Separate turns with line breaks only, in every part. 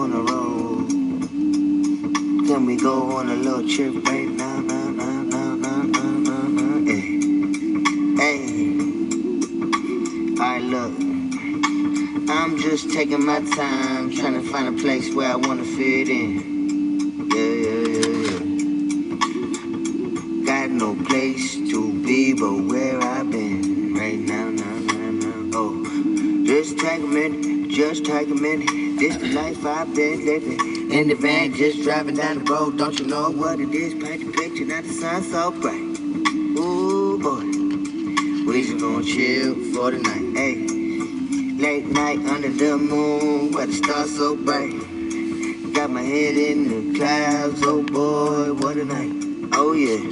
wanna roll? Can we go on a little trip right now? Hey, alright, look. I'm just taking my time, trying to find a place where I wanna fit in. Yeah. Got no place to be but where I've been right now. Oh, just take a minute. This the life I've been living. In the van, just driving down the road. Don't you know what it is? Paint the picture, now the sun's so bright. Ooh, boy, we just gonna chill for the night. Hey, late night under the moon, where the stars so bright. Got my head in the clouds, oh boy, what a night. Oh yeah,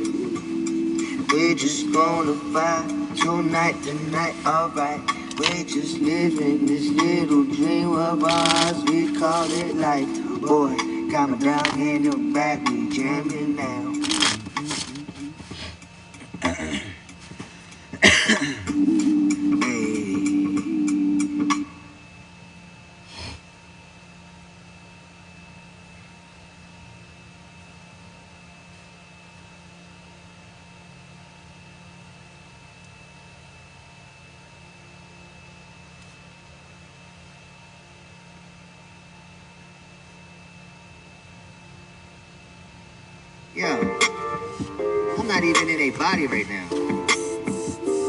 we're just gonna vibe tonight, alright. We're just living this little dream of ours, we call it life. Boy, got me down in the back, we jamming now. Yo, I'm not even in a body right now.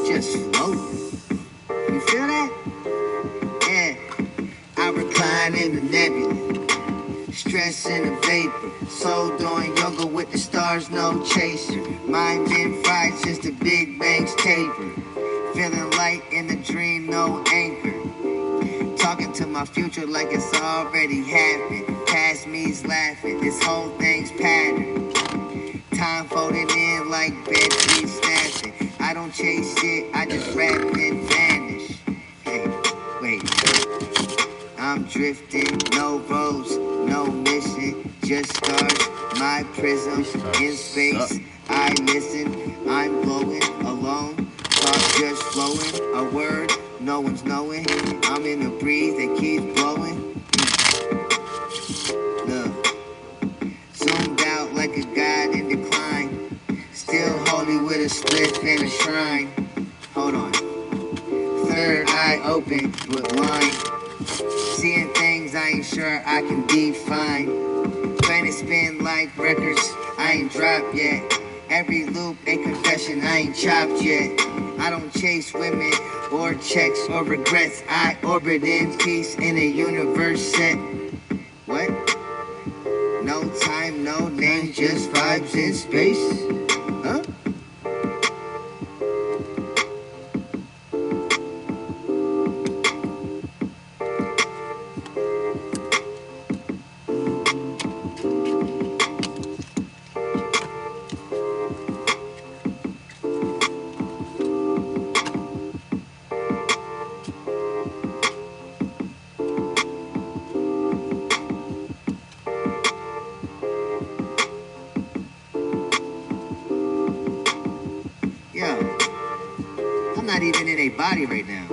Just floating. You feel that? Yeah. I recline in the nebula. Stress in the vapor. Soul doing yoga with the stars, no chaser. Mind been fried since the Big Bang's taper. Feeling light in the dream, no anchor. Talking to my future like it's already happened. Past me's laughing. This whole thing's patterned. Time folding in like bed sheets snapping. I don't chase shit, I just rap and vanish. Hey, wait. I'm drifting, no roads, no mission, just stars. My prism in space. I listen, I'm blowing alone. Thoughts just flowing, a word, no one's knowing. I'm in a breeze that keeps blowing. Look. Zoomed out like a god in decline. Still holy with a spliff and a shrine. Hold on. Third eye open but blind. Seeing things I ain't sure I can define. Planet spin like records I ain't dropped yet. Every loop a confession I ain't chopped yet. I don't chase women or checks or regrets. I orbit in peace in a universe set. What? No time, no name, just vibes in space. Huh? I'm not even in a body right now.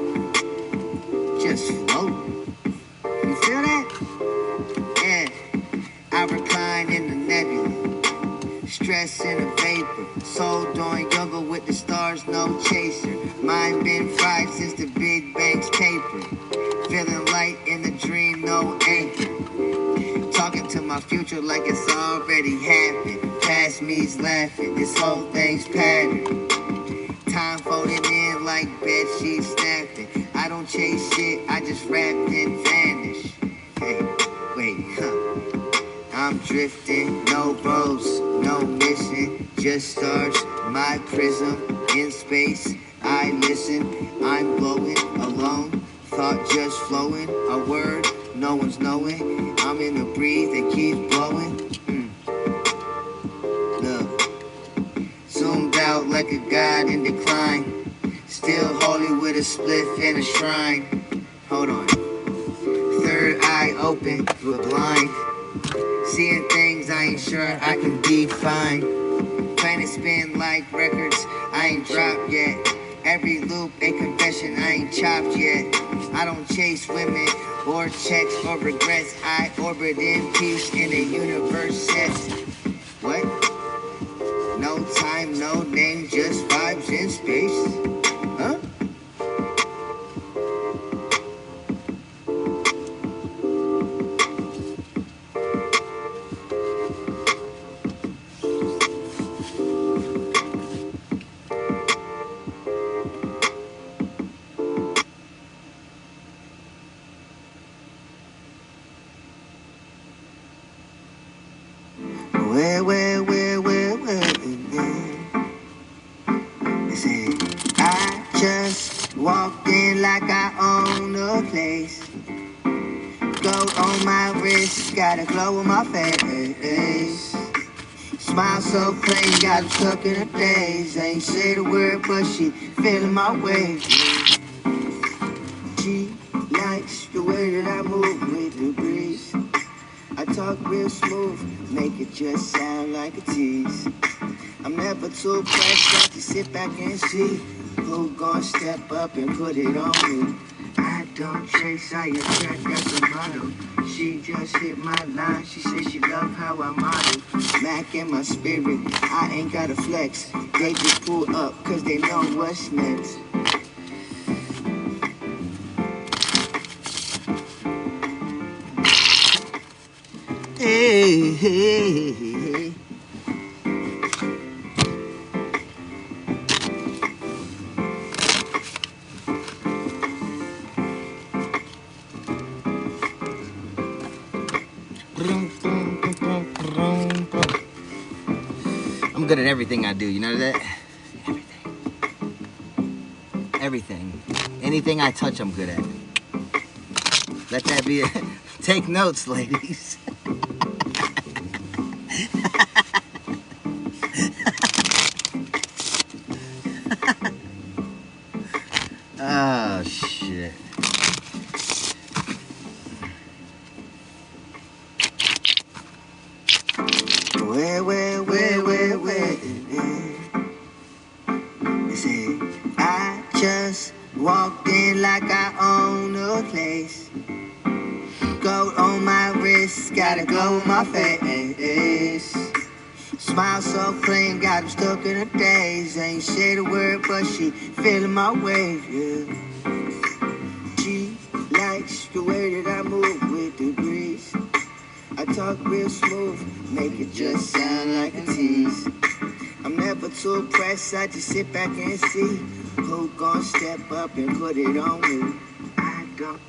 Just floating. You feel that? Yeah. I recline in the nebula. Stress in the vapor. Soul doing yoga with the stars, no chaser. Mind been fried since the Big Bang's taper. Feeling light in the dream, no anchor. Talking to my future like it's already happened. Past me's laughing. This whole thing's patterned. Time folding in like bed sheets snapping. I don't chase shit, I just rap and vanish. Hey, wait, I'm drifting, no roads, no mission, just stars. My prism in space. I listen, I'm blowing alone. Thought just flowing, a word, no one's knowing. I'm in a breeze that keeps blowing. Look. Zoomed out like a god in decline. Still holy with a spliff and a shrine. Hold on. Third eye open but blind. Seeing things I ain't sure I can define. Planet spin like records I ain't dropped yet. Every loop a confession, I ain't chopped yet. I don't chase women or checks or regrets. I orbit in peace in a universe set. What? No time, no name, just vibes in space. Huh? Where. They say, I just walked in like I own the place. Gold on my wrist, got a glow on my face. Smile so plain, got him stuck in a daze. Ain't said a word, but she feeling my way. She likes the way that I move with the breeze. I talk real smooth, make it just sound like a tease. I'm never too pressed, to sit back and see who gon' step up and put it on me. I don't chase, I attract, that's a motto. She just hit my line, she said she love how I model. Mac in my spirit, I ain't gotta flex. They just pull up, cause they know what's next. Hey. I'm good at everything I do, you know that? Everything. Anything I touch, I'm good at. Let that be a... Take notes, ladies. Oh, shit. Where. They say, I just walked in like I own the place. Gold on my wrist, got a glow on my face. Smile so clean, got him stuck in a daze. Ain't said a word, but she feeling my way, yeah. She likes the way that I move with the breeze. I talk real smooth, make it just sound like a tease. I'm never too pressed, I just sit back and see who gon' step up and put it on me. I don't.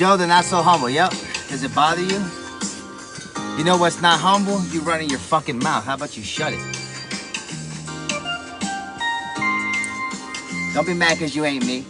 Joe, the not so humble. Yep. Does it bother you? You know what's not humble? You running your fucking mouth. How about you shut it? Don't be mad because you ain't me.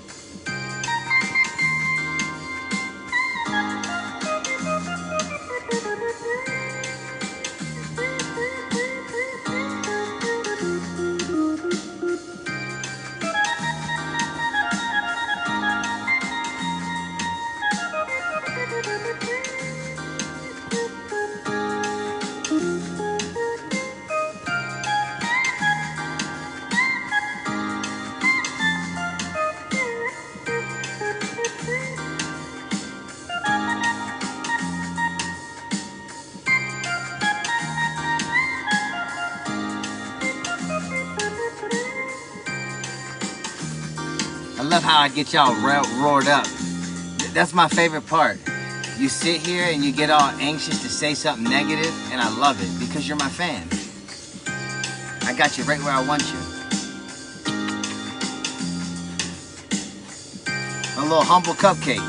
I love how I get y'all roared up. That's my favorite part. You sit here and you get all anxious to say something negative, and I love it because you're my fan. I got you right where I want you. A little humble cupcake.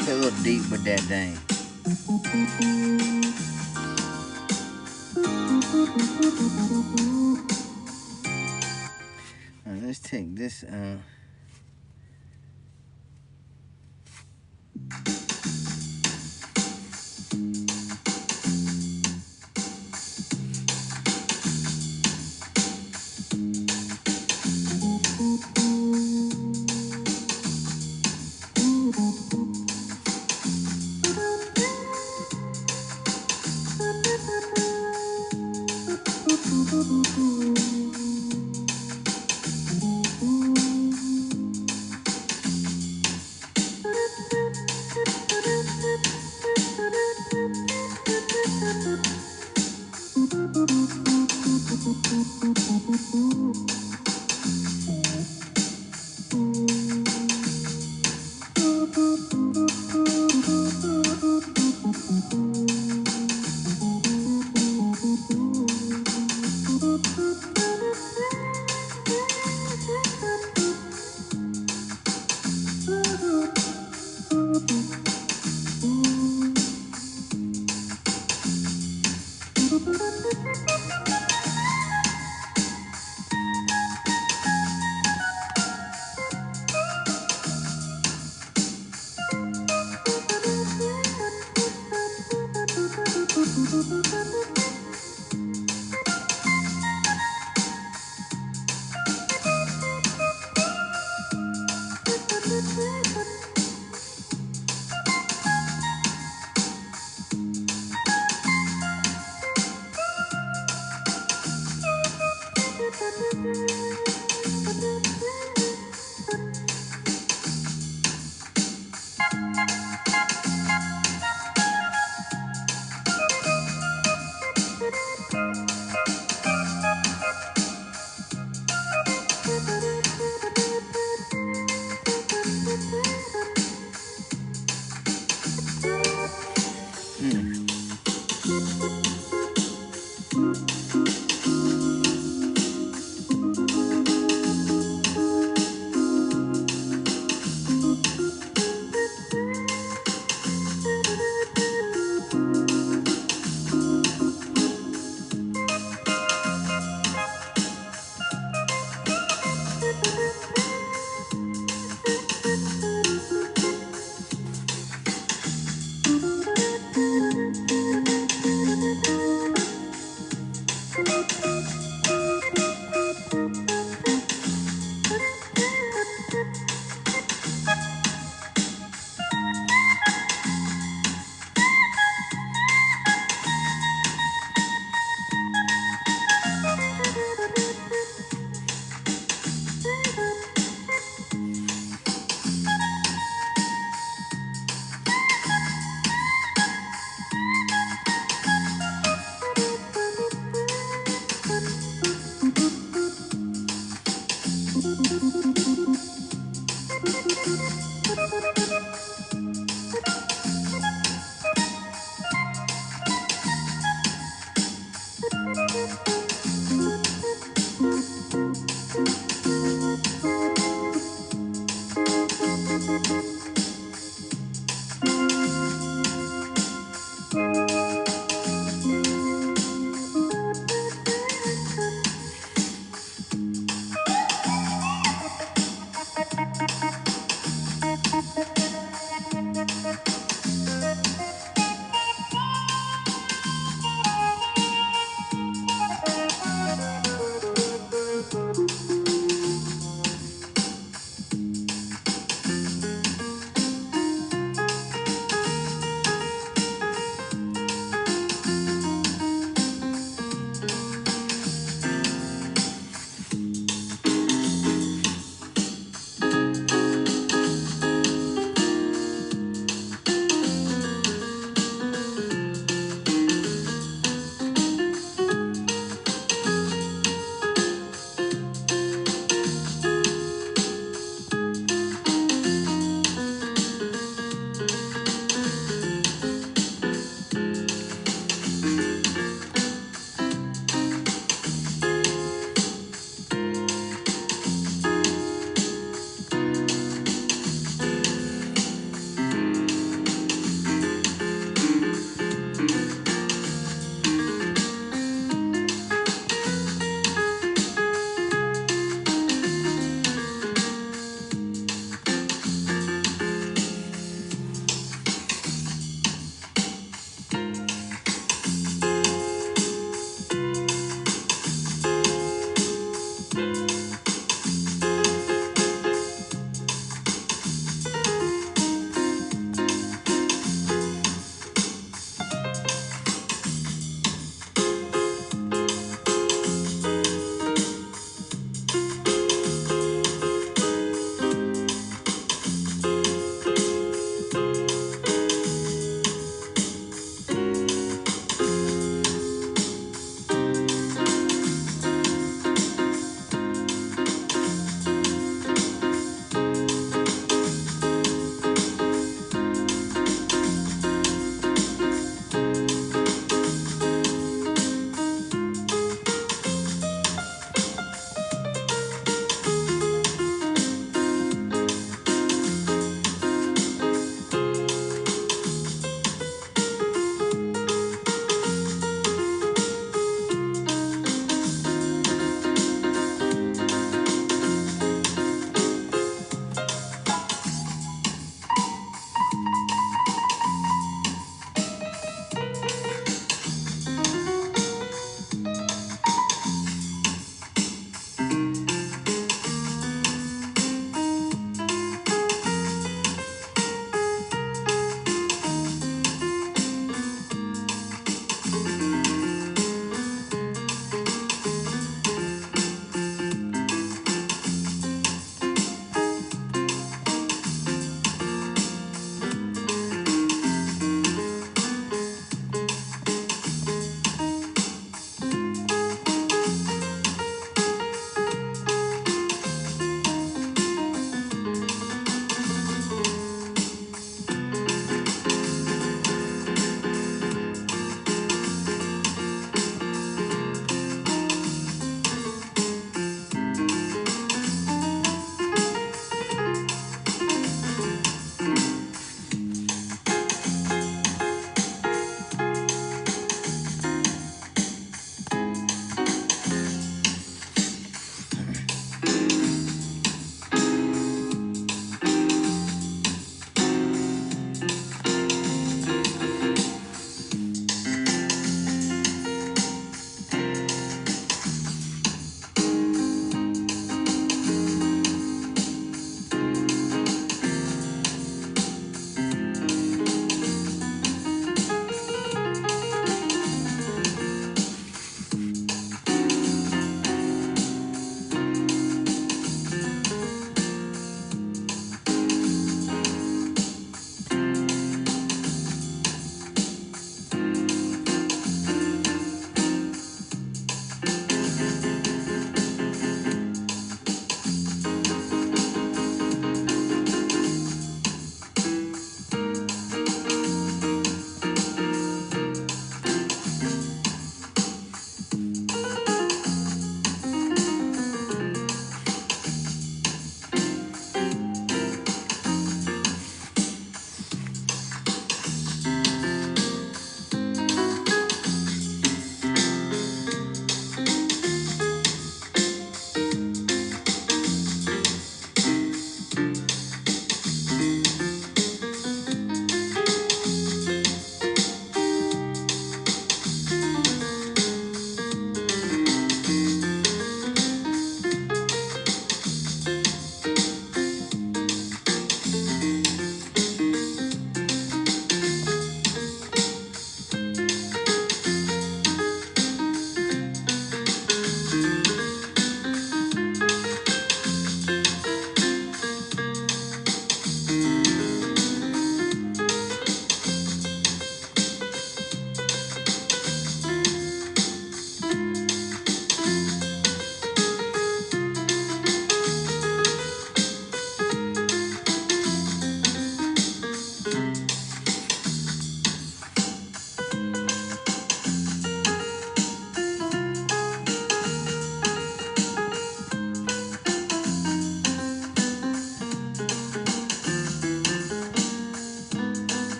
A little deep with that thing. All right, let's take this.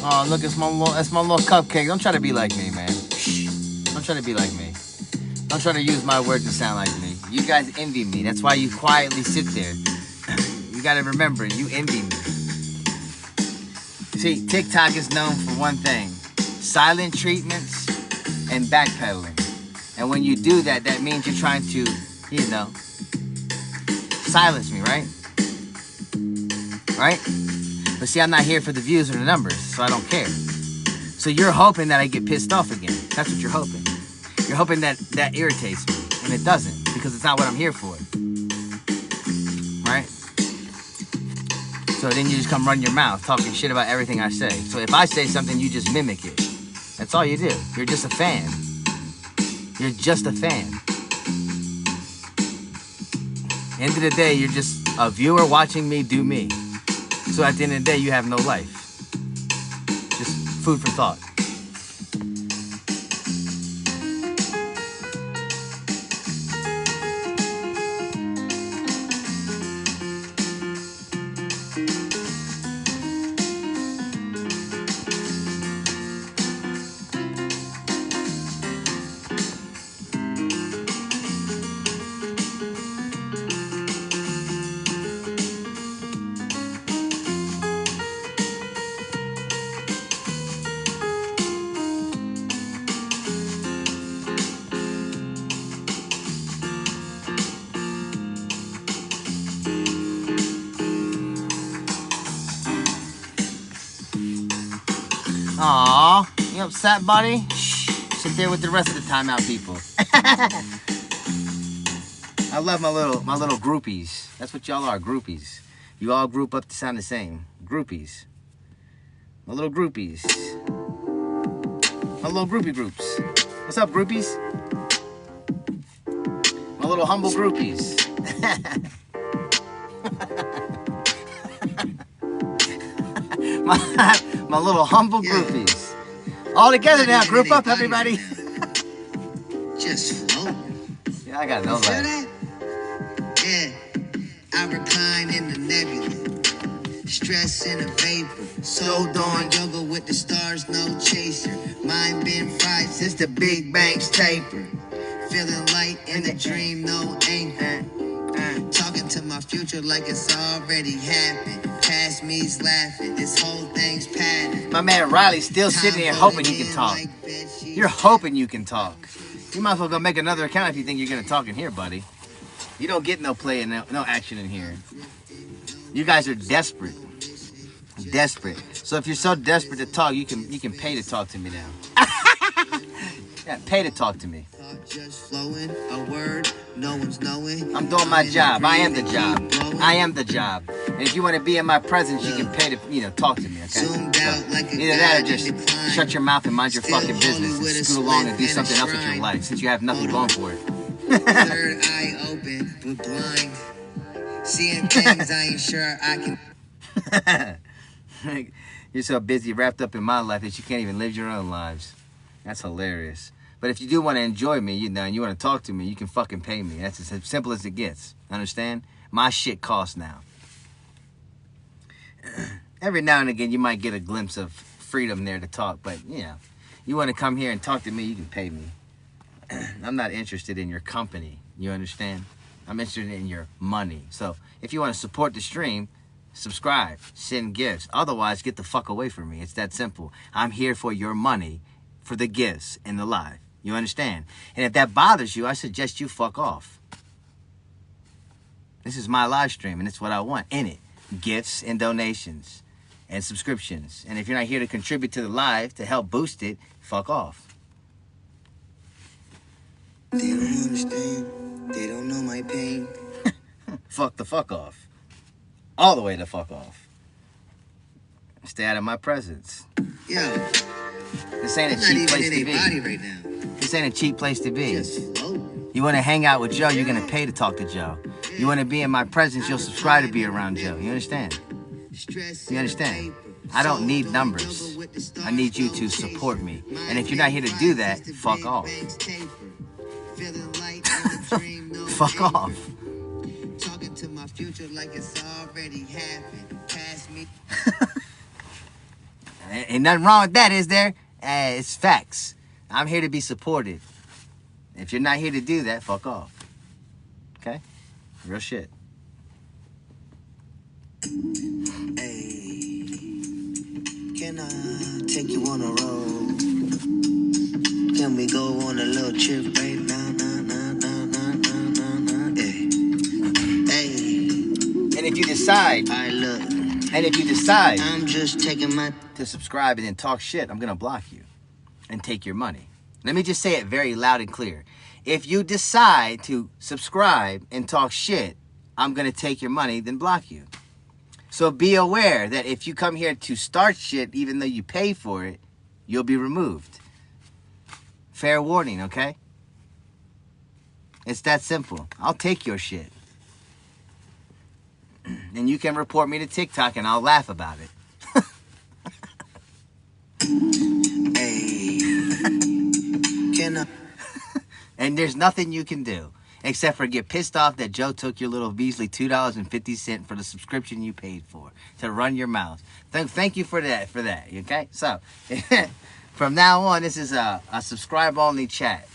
Oh, look, it's my little cupcake. Don't try to be like me, man. Don't try to be like me. Don't try to use my words to sound like me. You guys envy me. That's why you quietly sit there. You gotta remember, you envy me. See, TikTok is known for one thing: silent treatments and backpedaling. And when you do that, that means you're trying to, you know, silence me, right? Right? But see, I'm not here for the views or the numbers, so I don't care. So you're hoping that I get pissed off again. That's what you're hoping. You're hoping that that irritates me, and it doesn't, because it's not what I'm here for. Right? So then you just come run your mouth talking shit about everything I say. So if I say something, you just mimic it. That's all you do. You're just a fan. You're just a fan. End of the day, you're just a viewer watching me do me. So at the end of the day, you have no life. Just food for thought. Aw, you upset, buddy? Shh, sit there with the rest of the timeout people. I love my little groupies. That's what y'all are, groupies. You all group up to sound the same. Groupies. My little groupies. My little groupie groups. What's up, groupies? My little humble groupies. my little humble groupies. All together now. Group up, everybody.
Just float.
Yeah, I got no life.
Yeah, I recline in the nebula. Stress in a vapor. So doing yoga with the stars, no chaser. Mind been fried since the Big Bang's taper. Feeling light in the dream, no anchor. Talking to my future like it's already happened. Past me's laughing, this whole thing's pattern.
My man Riley's still sitting here hoping he can talk. You're hoping you can talk. You might as well go make another account if you think you're gonna talk in here, buddy. You don't get no play and no action in here. You guys are desperate. Desperate. So if you're so desperate to talk, you can pay to talk to me now. Yeah, pay to talk to me.
Just flowing, a word, no one's knowing.
I'm doing my job. I am the job. I am the job. And if you want to be in my presence, you can pay to, talk to me, okay? So, either that or just shut your mouth and mind your fucking business and scoot along and do something else with your life, since you have nothing going for it.
Third eye open, but blind. Seeing things I ain't sure I
can. You're so busy wrapped up in my life that you can't even live your own lives. That's hilarious. But if you do want to enjoy me, and you want to talk to me, you can fucking pay me. That's as simple as it gets. Understand? My shit costs now. Every now and again, you might get a glimpse of freedom there to talk. But, you want to come here and talk to me, you can pay me. I'm not interested in your company. You understand? I'm interested in your money. So, if you want to support the stream, subscribe, send gifts. Otherwise, get the fuck away from me. It's that simple. I'm here for your money, for the gifts and the live. You understand? And if that bothers you, I suggest you fuck off. This is my live stream, and it's what I want in it. Gifts and donations and subscriptions. And if you're not here to contribute to the live, to help boost it, fuck off.
They don't understand. They don't know my pain.
Fuck the fuck off. All the way to fuck off. Stay out of my presence.
Yo.
This ain't a cheap place to be.
Right now.
This ain't a cheap place to be. You want to hang out with Joe, you're going to pay to talk to Joe. You want to be in my presence, you'll subscribe to be around Joe. You understand? You understand? I don't need numbers. I need you to support me. And if you're not here to do that, fuck off. Fuck off.
Talking to my future like it's already happened. Past me.
Ain't nothing wrong with that, is there? It's facts. I'm here to be supported. If you're not here to do that, fuck off. Okay? Real shit.
Hey, can I take you on a road? Can we go on a little trip right now? Hey.
And if you decide,
I'm just taking my
to subscribe and then talk shit, I'm gonna block you and take your money. Let me just say it very loud and clear. If you decide to subscribe and talk shit, I'm gonna take your money, then block you. So be aware that if you come here to start shit, even though you pay for it, you'll be removed. Fair warning, okay? It's that simple. I'll take your shit. And you can report me to TikTok and I'll laugh about it.
Hey, can I?
And there's nothing you can do except for get pissed off that Joe took your little measly $2.50 for the subscription you paid for to run your mouth. Thank you for that, okay? So, from now on, this is a subscribe-only chat.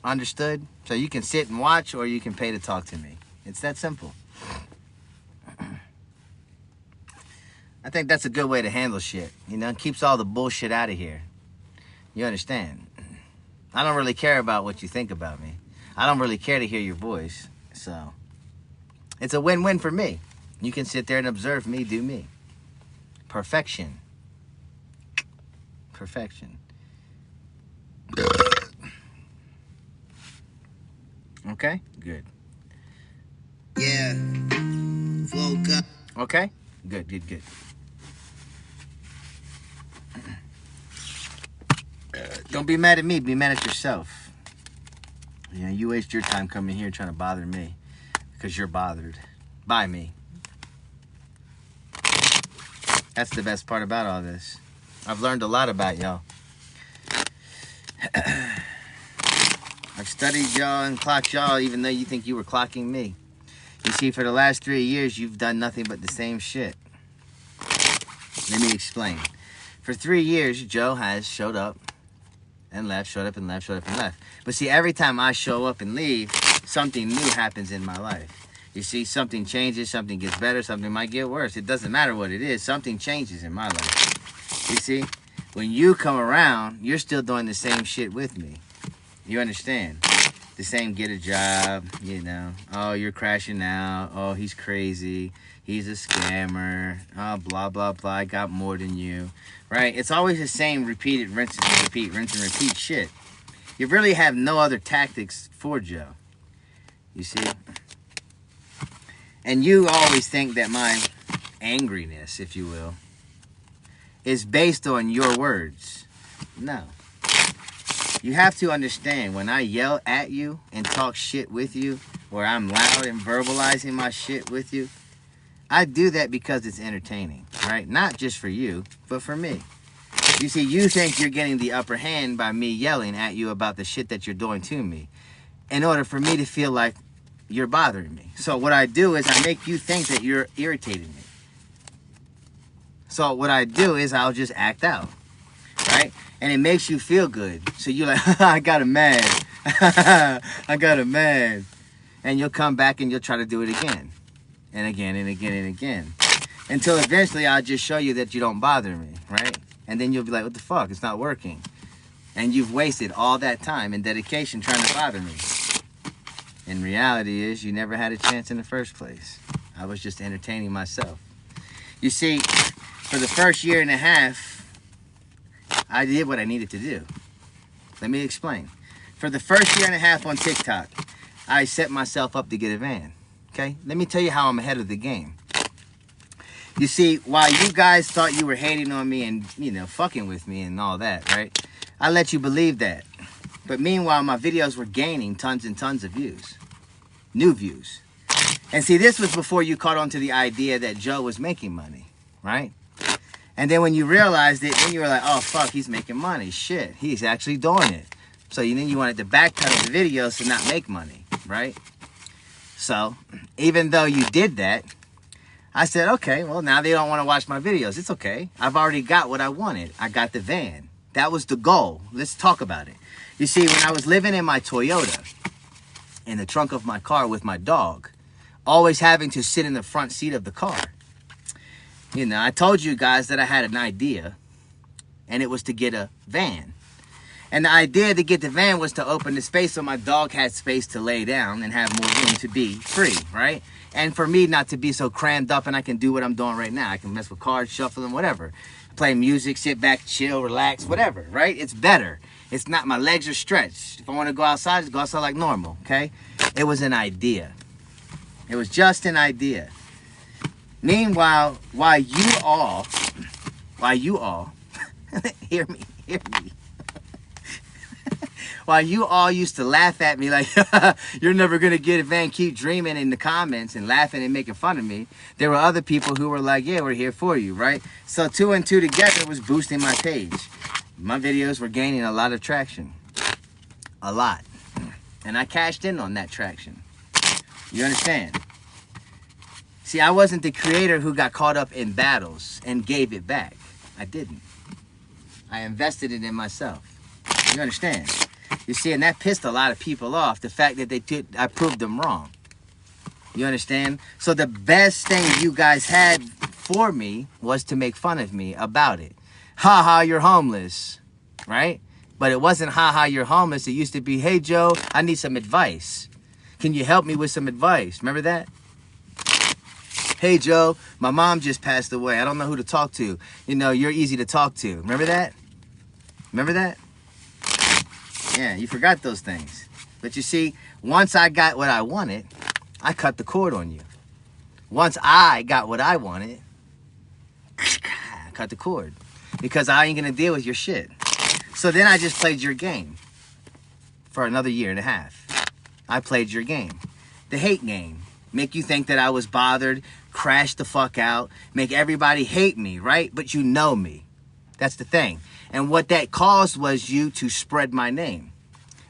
Understood? So you can sit and watch or you can pay to talk to me. It's that simple. I think that's a good way to handle shit. You know, it keeps all the bullshit out of here. You understand? I don't really care about what you think about me. I don't really care to hear your voice. So, it's a win-win for me. You can sit there and observe me do me. Perfection. Perfection. Okay? Good.
Yeah. Woke up.
Okay? Good. Don't be mad at me. Be mad at yourself. You know, you waste your time coming here trying to bother me because you're bothered by me. That's the best part about all this. I've learned a lot about y'all. I've studied y'all and clocked y'all even though you think you were clocking me. You see, for the last 3 years, you've done nothing but the same shit. Let me explain. For 3 years, Joe has showed up and left, showed up and left, showed up and left. But see, every time I show up and leave, something new happens in my life. You see, something changes, something gets better, something might get worse. It doesn't matter what it is, something changes in my life. You see, when you come around, you're still doing the same shit with me. You understand? The same get a job, you know. Oh, you're crashing out. Oh, he's crazy. He's a scammer. Oh, blah, blah, blah. I got more than you. Right? It's always the same repeated rinse and repeat shit. You really have no other tactics for Joe. You see? And you always think that my angriness, if you will, is based on your words. No. You have to understand, when I yell at you and talk shit with you, or I'm loud and verbalizing my shit with you, I do that because it's entertaining, right? Not just for you, but for me. You see, you think you're getting the upper hand by me yelling at you about the shit that you're doing to me in order for me to feel like you're bothering me. So what I do is I make you think that you're irritating me. So what I do is I'll just act out, right? And it makes you feel good. So you're like, I got him mad. I got him mad. And you'll come back and you'll try to do it again. And again and again and again. Until eventually I'll just show you that you don't bother me, right? And then you'll be like, what the fuck? It's not working. And you've wasted all that time and dedication trying to bother me. And reality is you never had a chance in the first place. I was just entertaining myself. You see, for the first year and a half, I did what I needed to do. Let me explain. For the first year and a half on TikTok, I set myself up to get a van. Okay? Let me tell you how I'm ahead of the game. You see, while you guys thought you were hating on me and, you know, fucking with me and all that, right? I let you believe that. But meanwhile, my videos were gaining tons and tons of views. New views. And see, this was before you caught on to the idea that Joe was making money, right? And then when you realized it, then you were like, oh, fuck, he's making money. Shit, he's actually doing it. So then you wanted to backpedal the videos to not make money, right? So even though you did that,
I said, okay, well, now they don't want to watch my videos. It's okay. I've already got what I wanted. I got the van. That was the goal. Let's talk about it. You see, when I was living in my Toyota, in the trunk of my car with my dog, always having to sit in the front seat of the car, you know, I told you guys that I had an idea, and it was to get a van. And the idea to get the van was to open the space so my dog had space to lay down and have more room to be free, right? And for me not to be so crammed up, and I can do what I'm doing right now. I can mess with cards, shuffling, whatever. Play music, sit back, chill, relax, whatever, right? It's better. It's not, my legs are stretched. If I want to go outside, just go outside like normal, okay? It was an idea. It was just an idea. Meanwhile, while you all, hear me. While you all used to laugh at me like, you're never going to get a van, keep dreaming in the comments and laughing and making fun of me, there were other people who were like, yeah, we're here for you, right? So 2 and 2 together was boosting my page. My videos were gaining a lot of traction. A lot. And I cashed in on that traction. You understand? See, I wasn't the creator who got caught up in battles and gave it back. I didn't. I invested it in myself. You understand? You see, and that pissed a lot of people off, the fact that I proved them wrong. You understand? So the best thing you guys had for me was to make fun of me about it. Ha ha, you're homeless, right? But it wasn't ha ha, you're homeless. It used to be, hey Joe, I need some advice. Can you help me with some advice? Remember that? Hey Joe, my mom just passed away. I don't know who to talk to. You know, you're easy to talk to. Remember that? Remember that? Yeah, you forgot those things. But you see, once I got what I wanted, I cut the cord on you. Once I got what I wanted, I cut the cord. Because I ain't going to deal with your shit. So then I just played your game. For another 1.5 years. I played your game. The hate game. Make you think that I was bothered, crash the fuck out, make everybody hate me, right? But you know me. That's the thing. And what that caused was you to spread my name,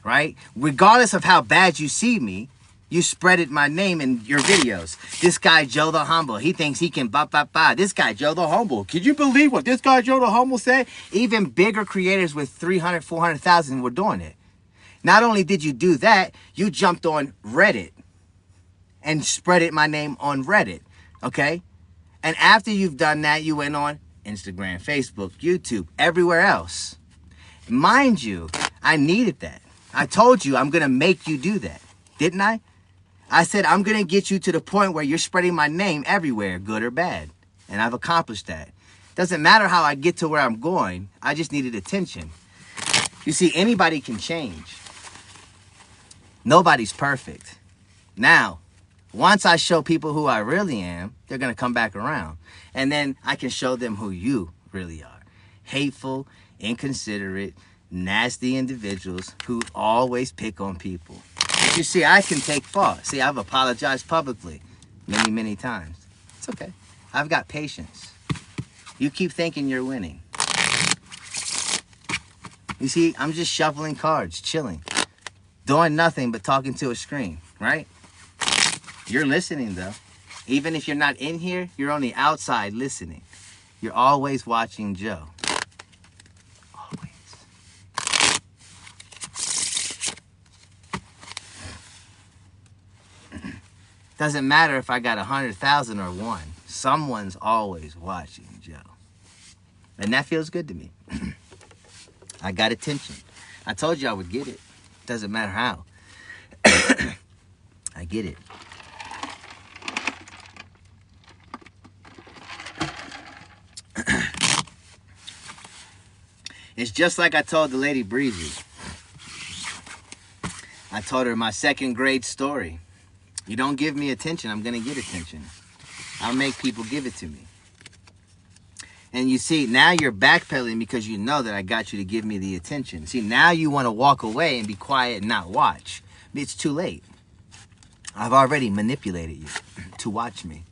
right? Regardless of how bad you see me, you spreaded my name in your videos. This guy, Joe the Humble, he thinks he can ba. This guy, Joe the Humble. Could you believe what this guy, Joe the Humble, said? Even bigger creators with 300, 400,000 were doing it. Not only did you do that, you jumped on Reddit and spreaded my name on Reddit, okay? And after you've done that, you went on Instagram, Facebook, YouTube, everywhere else. Mind you, I needed that. I told you I'm going to make you do that, didn't I? I said I'm going to get you to the point where you're spreading my name everywhere, good or bad. And I've accomplished that. Doesn't matter how I get to where I'm going. I just needed attention. You see, anybody can change. Nobody's perfect. Now, once I show people who I really am, they're going to come back around. And then I can show them who you really are. Hateful, inconsiderate, nasty individuals who always pick on people. But you see, I can take fault. See, I've apologized publicly many, many times. It's okay. I've got patience. You keep thinking you're winning. You see, I'm just shuffling cards, chilling, doing nothing but talking to a screen, right? You're listening, though. Even if you're not in here, you're on the outside listening. You're always watching Joe. Always. Doesn't matter if I got 100,000 or 1. Someone's always watching Joe. And that feels good to me. I got attention. I told you I would get it. Doesn't matter how. I get it. It's just like I told the lady Breezy. I told her my 2nd grade story. You don't give me attention, I'm going to get attention. I'll make people give it to me. And you see, now you're backpedaling because you know that I got you to give me the attention. See, now you want to walk away and be quiet and not watch. It's too late. I've already manipulated you to watch me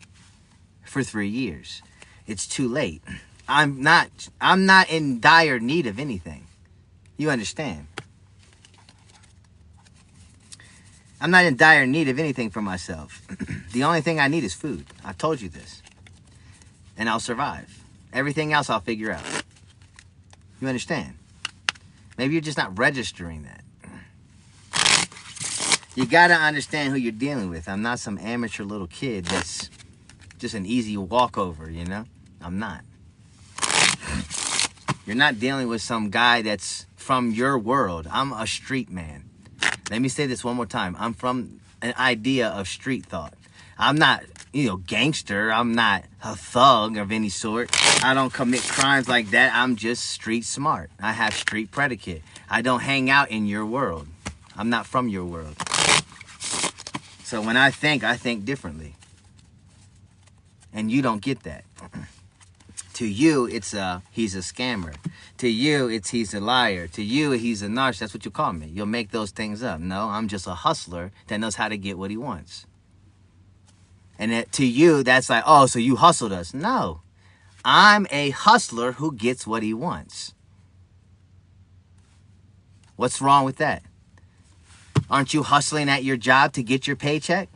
for 3 years. It's too late. I'm not in dire need of anything. You understand? I'm not in dire need of anything for myself. The only thing I need is food. I told you this. and I'll survive. Everything else I'll figure out. You understand? Maybe you're just not registering that. You gotta understand who you're dealing with. I'm not some amateur little kid that's just an easy walkover, you know? I'm not. You're not dealing with some guy that's from your world. I'm a street man. Let me say this one more time. I'm from an idea of street thought. I'm not, gangster. I'm not a thug of any sort. I don't commit crimes like that. I'm just street smart. I have street predicate. I don't hang out in your world. I'm not from your world. So when I think differently. And you don't get that. To you, it's he's a scammer. To you, it's he's a liar. To you, he's a narcissist. That's what you call me. You'll make those things up. No, I'm just a hustler that knows how to get what he wants. And to you, that's like, oh, so you hustled us. No, I'm a hustler who gets what he wants. What's wrong with that? Aren't you hustling at your job to get your paycheck?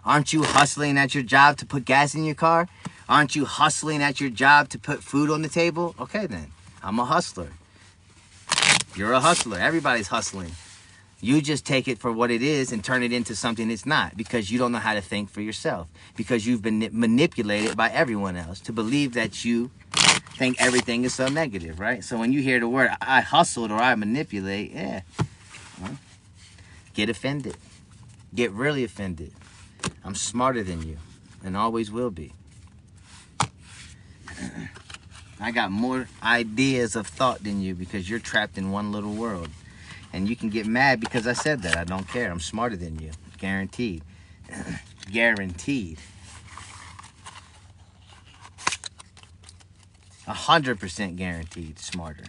Aren't you hustling at your job to put gas in your car? Aren't you hustling at your job to put food on the table? Okay, then. I'm a hustler. You're a hustler. Everybody's hustling. You just take it for what it is and turn it into something it's not because you don't know how to think for yourself. Because you've been manipulated by everyone else to believe that you think everything is so negative, right? So when you hear the word, I hustled or I manipulate, yeah. Well, get offended. Get really offended. I'm smarter than you and always will be. I got more ideas of thought than you because you're trapped in one little world. And you can get mad because I said that. I don't care. I'm smarter than you. Guaranteed. Guaranteed. 100% guaranteed smarter.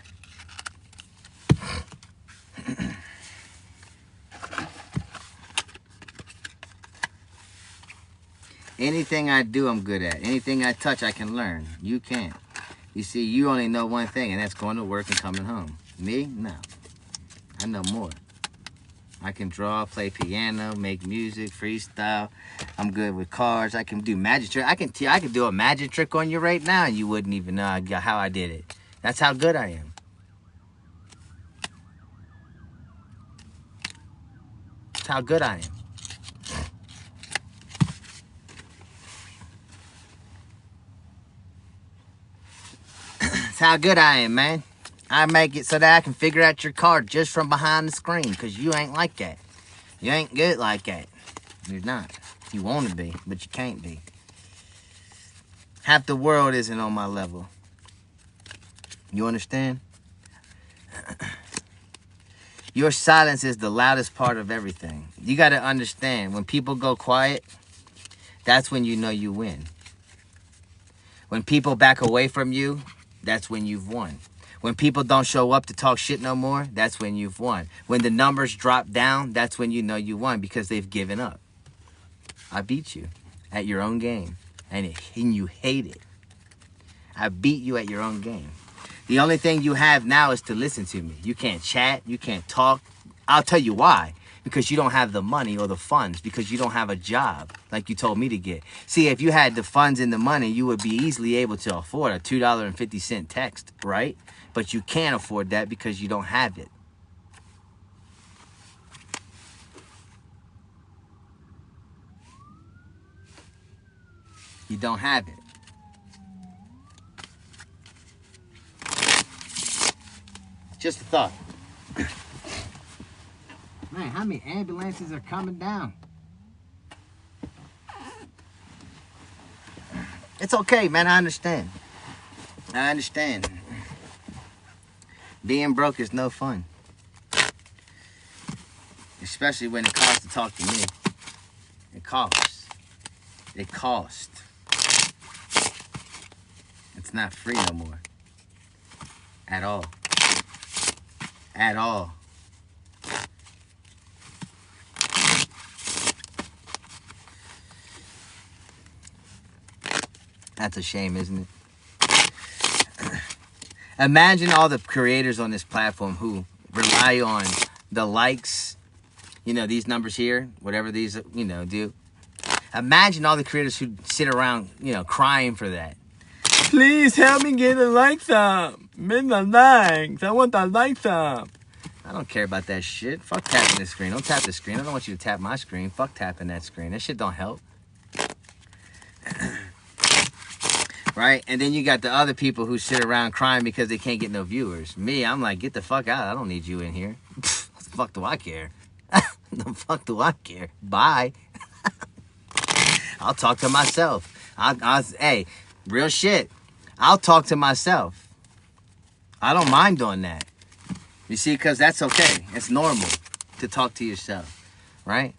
Anything I do, I'm good at. Anything I touch, I can learn. You can't. You see, you only know one thing, and that's going to work and coming home. Me? No. I know more. I can draw, play piano, make music, freestyle. I'm good with cars. I can do magic trick. I can do a magic trick on you right now, and you wouldn't even know how I did it. That's how good I am. That's how good I am. That's how good I am, man. I make it so that I can figure out your card just from behind the screen, because you ain't like that. You ain't good like that. You're not. You want to be, but you can't be. Half the world isn't on my level. You understand? Your silence is the loudest part of everything. You got to understand, when people go quiet, that's when you know you win. When people back away from you, that's when you've won. When people don't show up to talk shit no more, that's when you've won. When the numbers drop down, that's when you know you won, because they've given up. I beat you at your own game, and you hate it. I beat you at your own game. The only thing you have now is to listen to me. You can't chat, you can't talk. I'll tell you why. Because you don't have the money or the funds, because you don't have a job like you told me to get. See, if you had the funds and the money, you would be easily able to afford a $2.50 text, right? But you can't afford that because you don't have it. You don't have it. Just a thought. Man, how many ambulances are coming down? It's okay, man. I understand. I understand. Being broke is no fun. Especially when it costs to talk to me. It costs. It costs. It's not free no more. At all. At all. That's a shame, isn't it? Imagine all the creators on this platform who rely on the likes, these numbers here, whatever these, do. Imagine all the creators who sit around, crying for that.
Please help me get the likes up. Make the likes. I want the likes up. I don't care about that shit. Fuck tapping the screen. Don't tap the screen. I don't want you to tap my screen. Fuck tapping that screen. That shit don't help. Right? And then you got the other people who sit around crying because they can't get no viewers. Me, I'm like, get the fuck out. I don't need you in here. What the fuck do I care? The fuck do I care? Bye. I'll talk to myself. Hey, real shit. I'll talk to myself. I don't mind doing that. You see, because that's okay. It's normal to talk to yourself, right?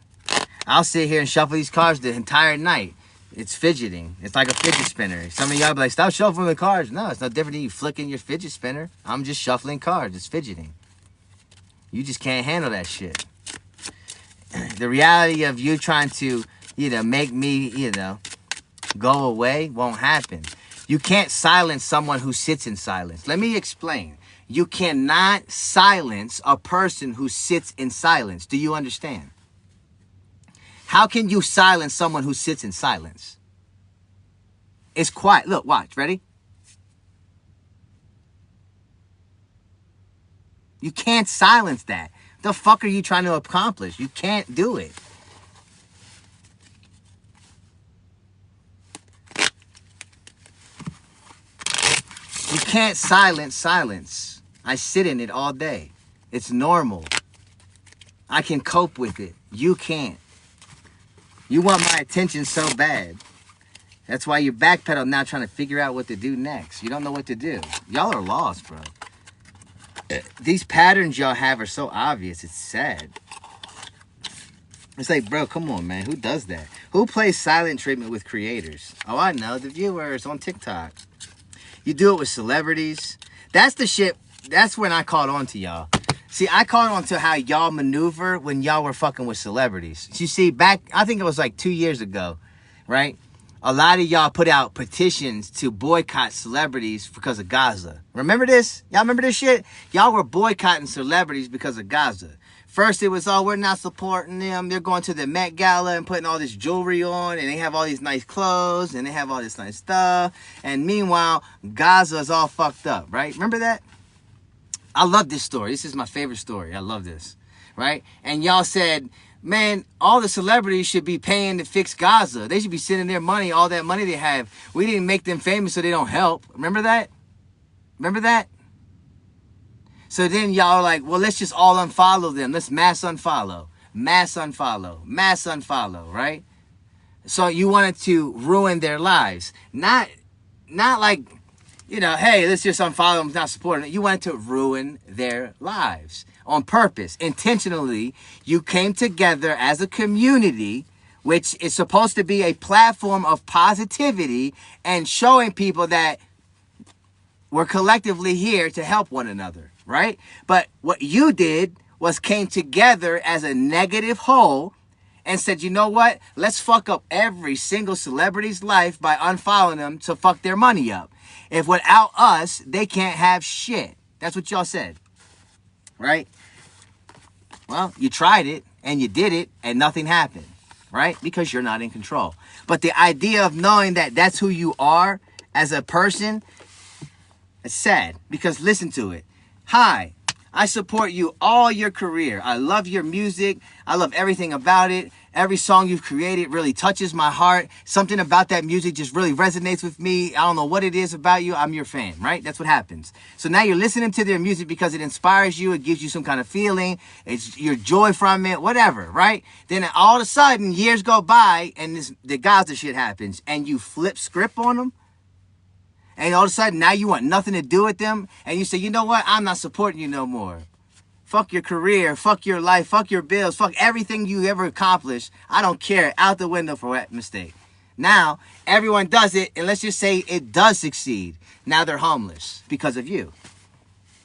I'll sit here and shuffle these cards the entire night. It's fidgeting. It's like a fidget spinner. Some of y'all be like, stop shuffling the cards. No, it's no different than you flicking your fidget spinner. I'm just shuffling cards. It's fidgeting. You just can't handle that shit. The reality of you trying to, make me, go away won't happen. You can't silence someone who sits in silence. Let me explain. You cannot silence a person who sits in silence. Do you understand? How can you silence someone who sits in silence? It's quiet. Look, watch. Ready? You can't silence that. The fuck are you trying to accomplish? You can't do it. You can't silence silence. I sit in it all day. It's normal. I can cope with it. You can't. You want my attention so bad. That's why you backpedal now trying to figure out what to do next. You don't know what to do. Y'all are lost, bro. These patterns y'all have are so obvious. It's sad. It's like, bro, come on, man. Who does that? Who plays silent treatment with creators? Oh, I know. The viewers on TikTok. You do it with celebrities. That's the shit. That's when I caught on to y'all. See, I caught on to how y'all maneuver when y'all were fucking with celebrities. You see, back, I think it was like 2 years ago, right? A lot of y'all put out petitions to boycott celebrities because of Gaza. Remember this? Y'all remember this shit? Y'all were boycotting celebrities because of Gaza. First, it was, oh, we're not supporting them. They're going to the Met Gala and putting all this jewelry on, and they have all these nice clothes, and they have all this nice stuff. And meanwhile, Gaza is all fucked up, right? Remember that? I love this story. This is my favorite story. I love this, right? And y'all said, man, all the celebrities should be paying to fix Gaza. They should be sending their money, all that money they have. We didn't make them famous so they don't help. Remember that? Remember that? So then y'all are like, well, let's just all unfollow them. Let's mass unfollow. Mass unfollow. Mass unfollow, right? So you wanted to ruin their lives. Not like, hey, let's just unfollow them, not supporting it. You wanted to ruin their lives on purpose. Intentionally, you came together as a community, which is supposed to be a platform of positivity and showing people that we're collectively here to help one another, right? But what you did was came together as a negative whole and said, you know what? Let's fuck up every single celebrity's life by unfollowing them to fuck their money up. If without us, they can't have shit. That's what y'all said, right? Well, you tried it and you did it and nothing happened, right? Because you're not in control. But the idea of knowing that that's who you are as a person, it's sad because listen to it. Hi, I support you all your career. I love your music. I love everything about it. Every song you've created really touches my heart. Something about that music just really resonates with me. I don't know what it is about you. I'm your fan, right? That's what happens. So now you're listening to their music because it inspires you. It gives you some kind of feeling. It's your joy from it, whatever, right? Then all of a sudden, years go by and the Gaza shit happens and you flip script on them. And all of a sudden, now you want nothing to do with them. And you say, you know what? I'm not supporting you no more. Fuck your career. Fuck your life. Fuck your bills. Fuck everything you ever accomplished. I don't care. Out the window for that mistake. Now, everyone does it. And let's just say it does succeed. Now they're homeless because of you.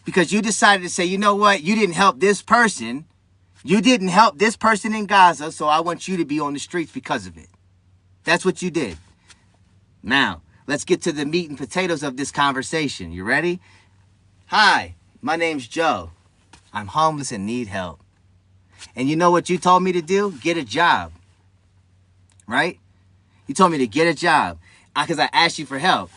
Because you decided to say, you know what? You didn't help this person. You didn't help this person in Gaza. So I want you to be on the streets because of it. That's what you did. Now, let's get to the meat and potatoes of this conversation. You ready? Hi, my name's Joe. I'm homeless and need help. And you know what you told me to do? Get a job. Right? You told me to get a job because I asked you for help.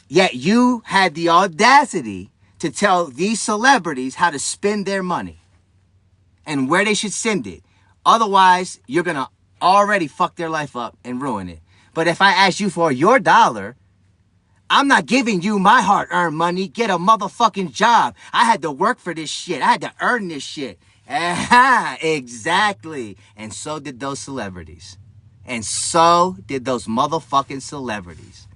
Yet you had the audacity to tell these celebrities how to spend their money and where they should send it. Otherwise, you're going to already fuck their life up and ruin it. But if I ask you for your dollar, I'm not giving you my hard-earned money. Get a motherfucking job. I had to work for this shit. I had to earn this shit. Exactly. And so did those celebrities. And so did those motherfucking celebrities.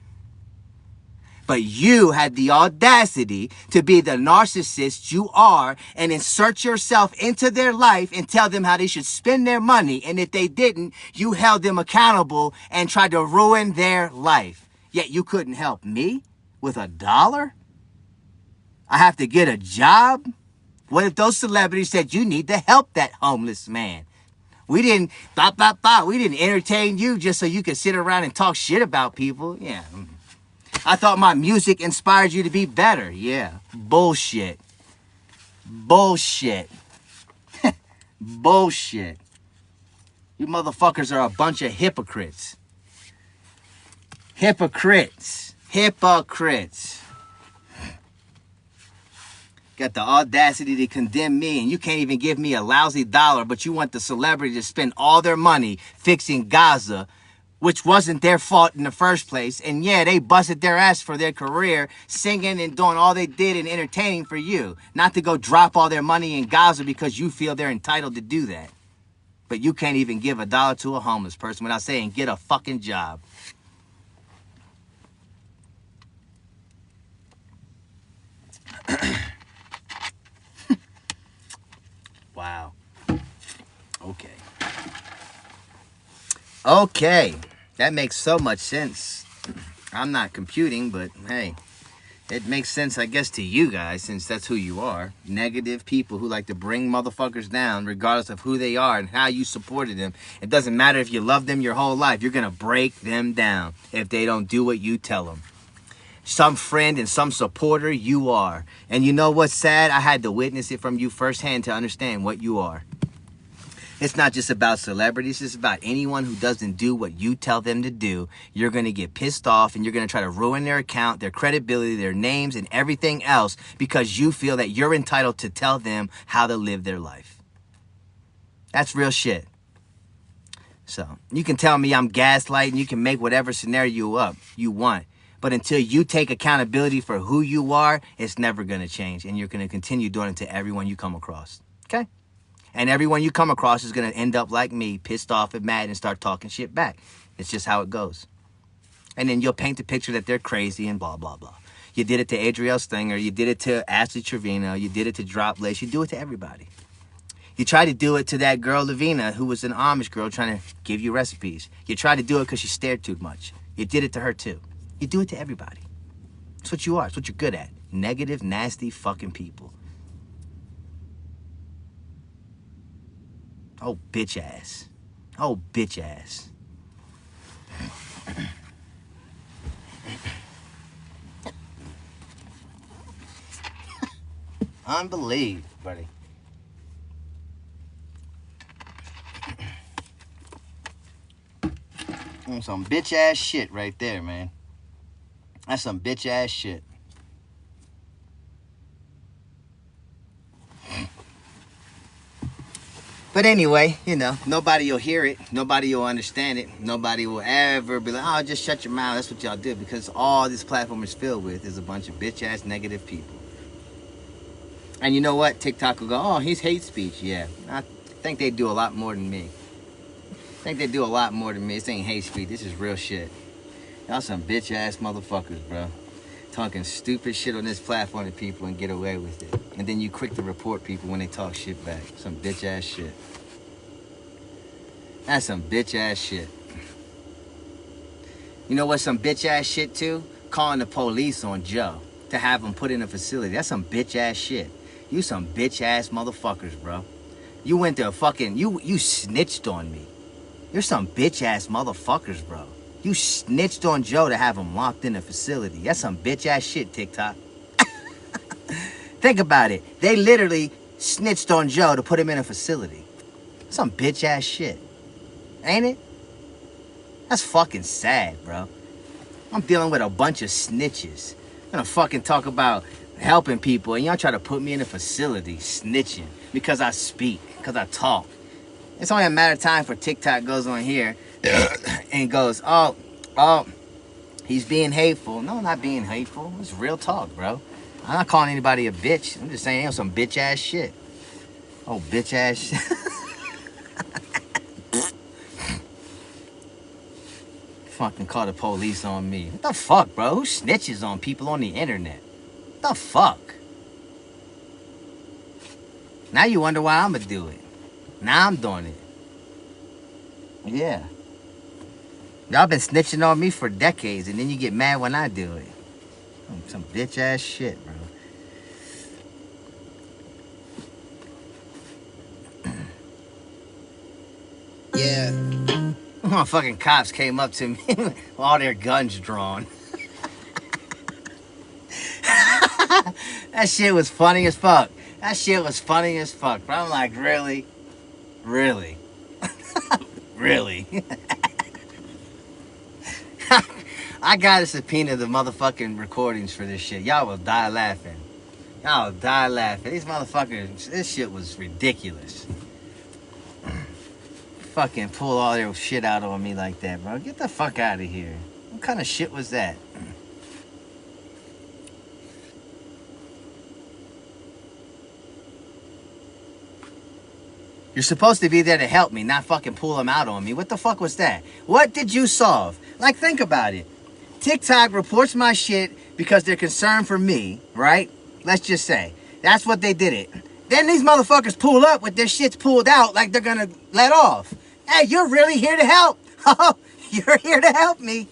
But you had the audacity to be the narcissist you are and insert yourself into their life and tell them how they should spend their money. And if they didn't, you held them accountable and tried to ruin their life. Yet you couldn't help me with $1? I have to get a job? What if those celebrities said you need to help that homeless man? We didn't, we didn't entertain you just so you could sit around and talk shit about people. Yeah. I thought my music inspired you to be better. Yeah. Bullshit. Bullshit. Bullshit. You motherfuckers are a bunch of hypocrites. Hypocrites. Hypocrites. Got the audacity to condemn me, and you can't even give me a lousy dollar, but you want the celebrity to spend all their money fixing Gaza, which wasn't their fault in the first place. And yeah, they busted their ass for their career, singing and doing all they did and entertaining for you. Not to go drop all their money in Gaza because you feel they're entitled to do that. But you can't even give $1 to a homeless person without saying, get a fucking job. Wow. Okay. Okay. That makes so much sense. I'm not computing, but hey, it makes sense, I guess, to you guys, since that's who you are. Negative people who like to bring motherfuckers down, regardless of who they are and how you supported them. It doesn't matter if you love them your whole life. You're going to break them down if they don't do what you tell them. Some friend and some supporter you are. And you know what's sad? I had to witness it from you firsthand to understand what you are. It's not just about celebrities. It's about anyone who doesn't do what you tell them to do. You're going to get pissed off and you're going to try to ruin their account, their credibility, their names, and everything else because you feel that you're entitled to tell them how to live their life. That's real shit. So you can tell me I'm gaslighting. You can make whatever scenario up you want. But until you take accountability for who you are, it's never going to change. And you're going to continue doing it to everyone you come across. Okay? And everyone you come across is going to end up like me, pissed off and mad and start talking shit back. It's just how it goes. And then you'll paint the picture that they're crazy and blah, blah, blah. You did it to Adriel Stinger. You did it to Ashley Trevino. You did it to Drop Lace. You do it to everybody. You try to do it to that girl, Lavina, who was an Amish girl trying to give you recipes. You tried to do it because she stared too much. You did it to her, too. You do it to everybody. That's what you are. That's what you're good at. Negative, nasty fucking people. Oh, bitch ass. Oh, bitch ass. Unbelievable, buddy. Some bitch ass shit right there, man. That's some bitch ass shit. But anyway, you know, nobody will hear it. Nobody will understand it. Nobody will ever be like, oh, just shut your mouth. That's what y'all do. Because all this platform is filled with is a bunch of bitch-ass negative people. And you know what? TikTok will go, oh, he's hate speech. Yeah, I think they do a lot more than me. I think they do a lot more than me. This ain't hate speech. This is real shit. Y'all some bitch-ass motherfuckers, bro. Talking stupid shit on this platform to people and get away with it. And then you quick to report people when they talk shit back. Some bitch-ass shit. That's some bitch-ass shit. You know what's some bitch-ass shit, too? Calling the police on Joe to have him put in a facility. That's some bitch-ass shit. You some bitch-ass motherfuckers, bro. You went to a fucking... You snitched on me. You're some bitch-ass motherfuckers, bro. You snitched on Joe to have him locked in a facility. That's some bitch-ass shit, TikTok. Think about it. They literally snitched on Joe to put him in a facility. Some bitch-ass shit. Ain't it? That's fucking sad, bro. I'm dealing with a bunch of snitches. gonna fucking talk about helping people, and y'all try to put me in a facility snitching because I speak, because I talk. It's only a matter of time for TikTok goes on here and goes, oh, he's being hateful. No, I'm not being hateful. It's real talk, bro. I'm not calling anybody a bitch. I'm just saying some bitch ass shit. Oh, bitch ass shit. Fucking call the police on me. What the fuck, bro? Who snitches on people on the internet? What the fuck? Now you wonder why I'm gonna do it. Now I'm doing it. Yeah. Y'all been snitching on me for decades, and then you get mad when I do it. Some bitch ass shit, bro.
Yeah.
Fucking cops came up to me with all their guns drawn. That shit was funny as fuck. That shit was funny as fuck, bro. I'm like, really? Really? Really? I gotta subpoena the motherfucking recordings for this shit. Y'all will die laughing. Y'all will die laughing. These motherfuckers, this shit was ridiculous. Fucking pull all their shit out on me like that, bro. Get the fuck out of here. What kind of shit was that? You're supposed to be there to help me, not fucking pull them out on me. What the fuck was that? What did you solve? Like, think about it. TikTok reports my shit because they're concerned for me, right? Let's just say. That's what they did it. Then these motherfuckers pull up with their shits pulled out like they're gonna let off. Hey, you're really here to help. Oh, you're here to help me.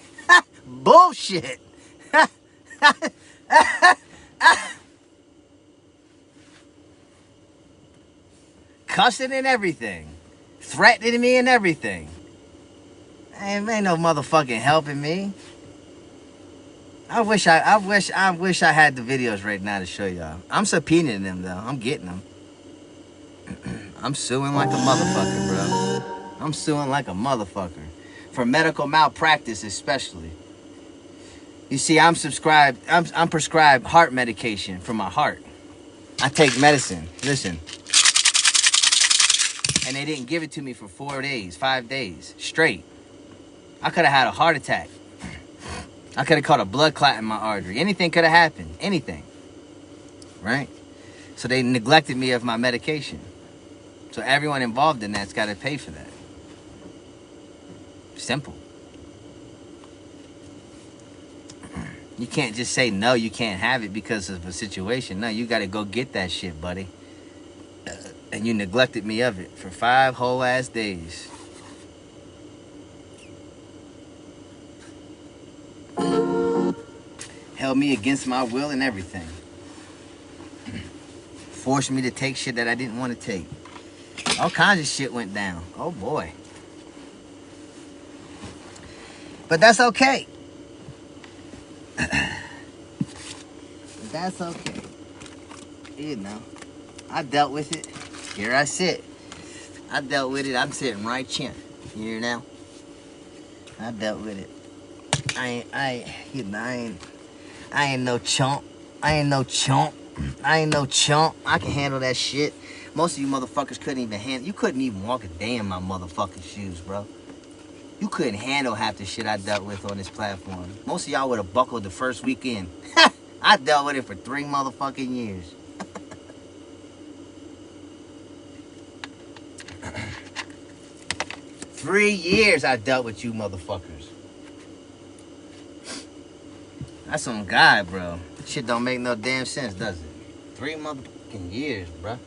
Bullshit. Cussing and everything. Threatening me and everything. Ain't no motherfucking helping me. I wish I had the videos right now to show y'all. I'm subpoenaing them though. I'm getting them. I'm suing like a motherfucker, bro. I'm suing like a motherfucker. For medical malpractice especially. You see, I'm prescribed heart medication for my heart. I take medicine. Listen. And they didn't give it to me for 4 days, 5 days straight. I could have had a heart attack. I could have caught a blood clot in my artery. Anything could have happened. Anything. Right? So they neglected me of my medication. So everyone involved in that's got to pay for that. Simple. You can't just say, no, you can't have it because of a situation. No, you got to go get that shit, buddy. And you neglected me of it for 5 whole ass days. Held me against my will and everything. Forced me to take shit that I didn't want to take. All kinds of shit went down. Oh boy. But that's okay. That's okay. You know, I dealt with it. Here I sit. I dealt with it. I'm sitting right here. You hear now? I dealt with it. I ain't no chump. I ain't no chump. I can handle that shit. Most of you motherfuckers couldn't even handle. You couldn't even walk a day in my motherfucking shoes, bro. You couldn't handle half the shit I dealt with on this platform. Most of y'all would have buckled the first weekend. I dealt with it for 3 motherfucking years. 3 years I dealt with you motherfuckers. That's some guy, bro. Shit don't make no damn sense, does it? 3 motherfucking years, bro.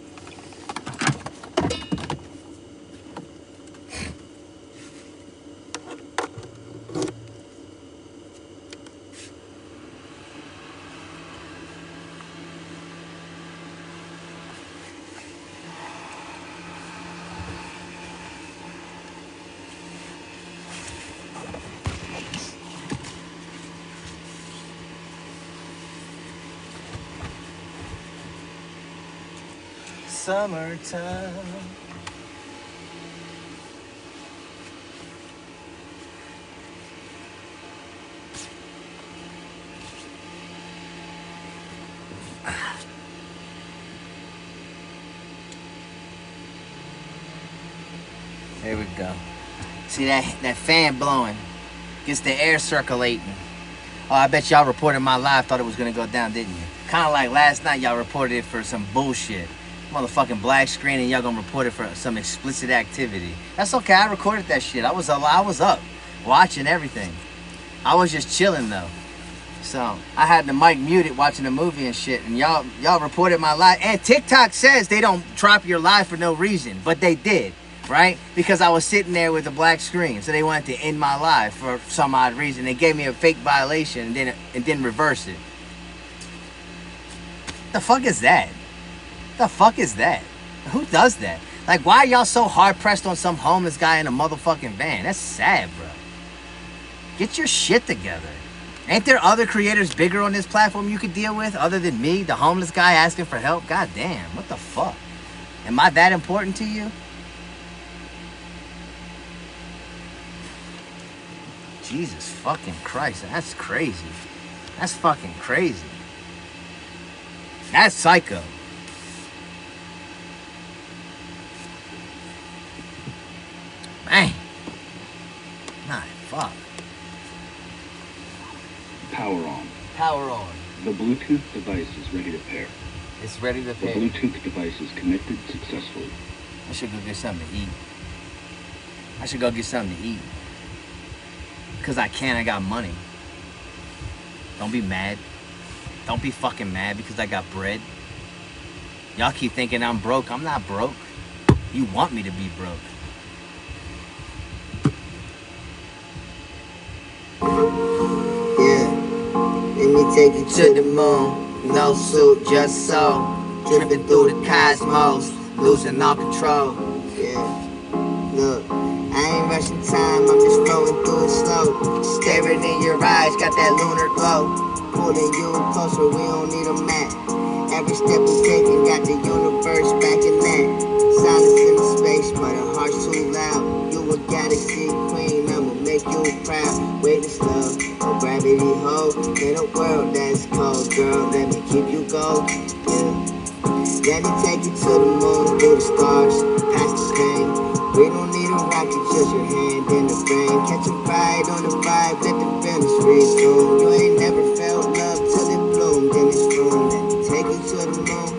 Summertime. There we go. See that fan blowing? Gets the air circulating. Oh, I bet y'all reported my live, thought it was gonna go down, didn't you? Kind of like last night, y'all reported it for some bullshit. Motherfucking black screen, and y'all gonna report it for some explicit activity. That's okay, I recorded that shit. I was up, watching everything. I was just chilling though. So, I had the mic muted watching a movie and shit, and y'all reported my live. And TikTok says they don't drop your live for no reason, but they did. Right? Because I was sitting there with a black screen. So they wanted to end my live for some odd reason. They gave me a fake violation and then reverse it. The fuck is that? The fuck is that? Who does that? Like, why are y'all so hard pressed on some homeless guy in a motherfucking van? That's sad, bro. Get your shit together. Ain't there other creators bigger on this platform you could deal with other than me, the homeless guy asking for help? God damn, what the fuck? Am I that important to you? Jesus fucking Christ, that's crazy. That's fucking crazy. That's psycho. Man. Nah, fuck.
Power on.
Power on.
The Bluetooth device is ready to pair.
It's ready to
The
pair.
Bluetooth device is connected successfully.
I should go get something to eat. I should go get something to eat. Because I can, I got money. Don't be mad. Don't be fucking mad because I got bread. Y'all keep thinking I'm broke. I'm not broke. You want me to be broke.
Yeah, let me take you to the moon. No suit, just soul. Dripping through the cosmos, losing all control. Yeah, look, I ain't rushing time, I'm just flowing through it slow. Staring in your eyes, got that lunar glow. Pulling you closer, we don't need a map. Every step we taking got the universe backing that. Silence in the space, but her heart's too loud. You a galaxy queen, I'ma make you proud. Witness love, no gravity hold. In a world that's cold, girl, let me keep you gold. Yeah. Let me take you to the moon, through the stars, past the pain. We don't need a rocket, just your hand in the frame. Catch a ride on the vibe, let the feelings resume. You ain't never felt love till it bloomed in this room. Let me take you to the moon.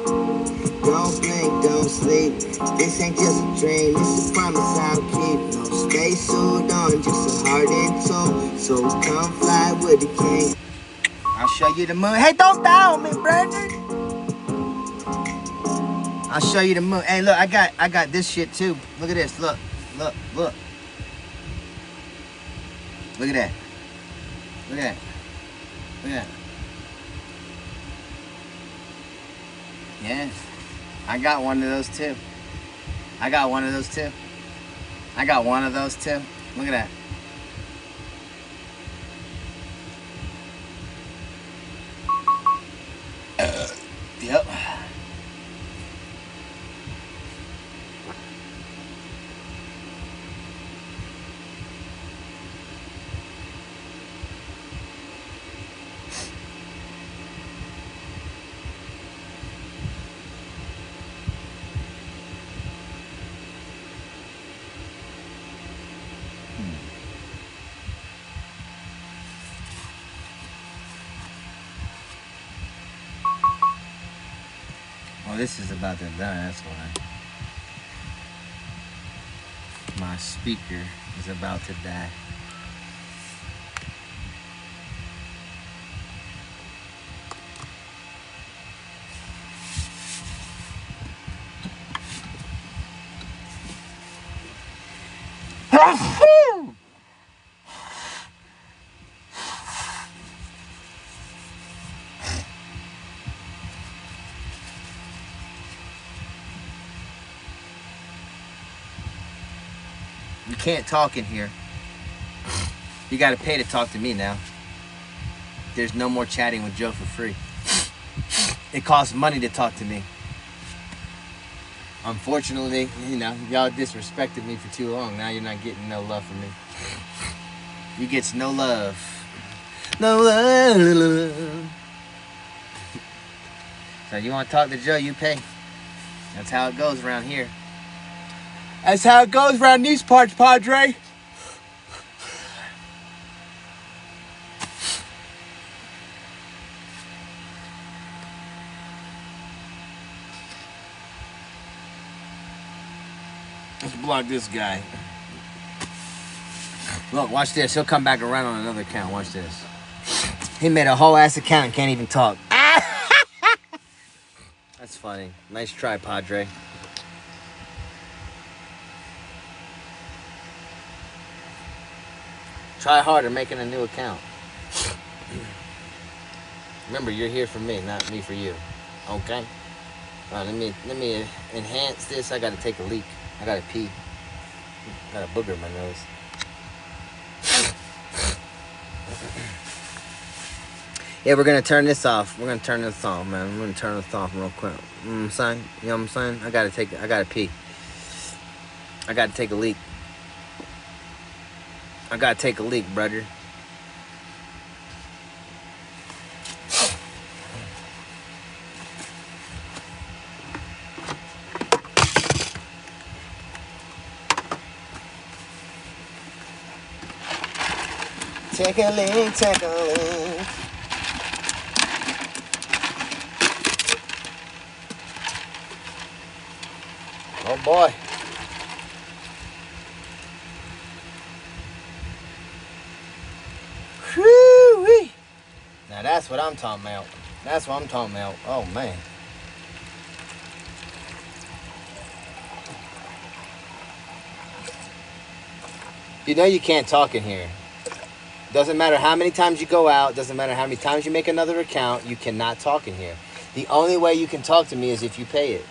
Don't blink, don't sleep. This ain't just a dream, this a promise I'll keep. No spacesuit on, just a heart in tune. So come fly with the king.
I'll show you the moon. Hey, don't down me, brother. I'll show you the moon. Hey, look, I got this shit too. Look at this. Look. Look at that. Look at that. Yeah. I got one of those too. Look at that. Yep. Oh, this is about to die, that's why. My speaker is about to die. You can't talk in here. You gotta pay to talk to me now. There's no more chatting with Joe for free. It costs money to talk to me. Unfortunately, you know, y'all disrespected me for too long. Now you're not getting no love from me. You get no love. No love. So you want to talk to Joe, you pay. That's how it goes around here. That's how it goes around these parts, Padre. Let's block this guy. Look, watch this. He'll come back around on another account. Watch this. He made a whole ass account and can't even talk. That's funny. Nice try, Padre. Try harder making a new account. Remember, you're here for me, not me for you. Okay? All right, let me enhance this. I gotta take a leak. I gotta pee. Got a booger in my nose. Yeah, we're gonna turn this off. We're gonna turn this off, man. I'm gonna turn this off real quick. You know what I'm saying? You know what I'm saying? I gotta pee. I gotta take a leak. I gotta take a leak, brother. Take a leak, take a leak. Oh boy. Whoo-wee. Now that's what I'm talking about. That's what I'm talking about. Oh man. You know you can't talk in here. Doesn't matter how many times you go out, doesn't matter how many times you make another account, you cannot talk in here. The only way you can talk to me is if you pay it.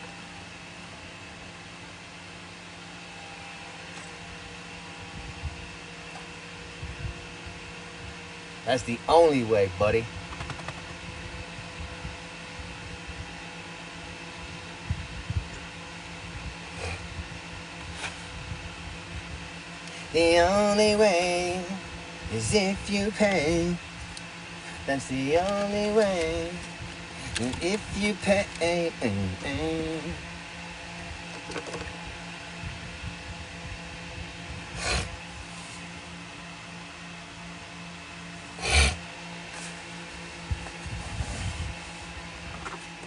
That's the only way, buddy. The only way is if you pay. That's the only way. If you pay.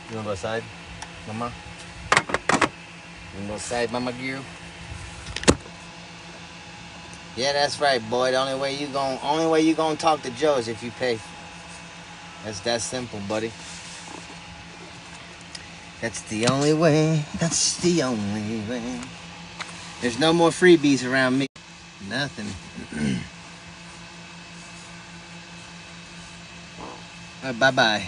You wanna go outside, Mama? You wanna go outside, Mama girl? Yeah, that's right, boy. The only way you gonna talk to Joe is if you pay. That's that simple, buddy. That's the only way. That's the only way. There's no more freebies around me. Nothing. Bye-bye.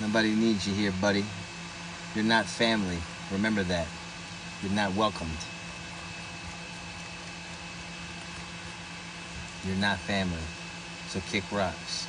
Nobody needs you here, buddy. You're not family. Remember that. You're not welcomed. You're not family. So kick rocks.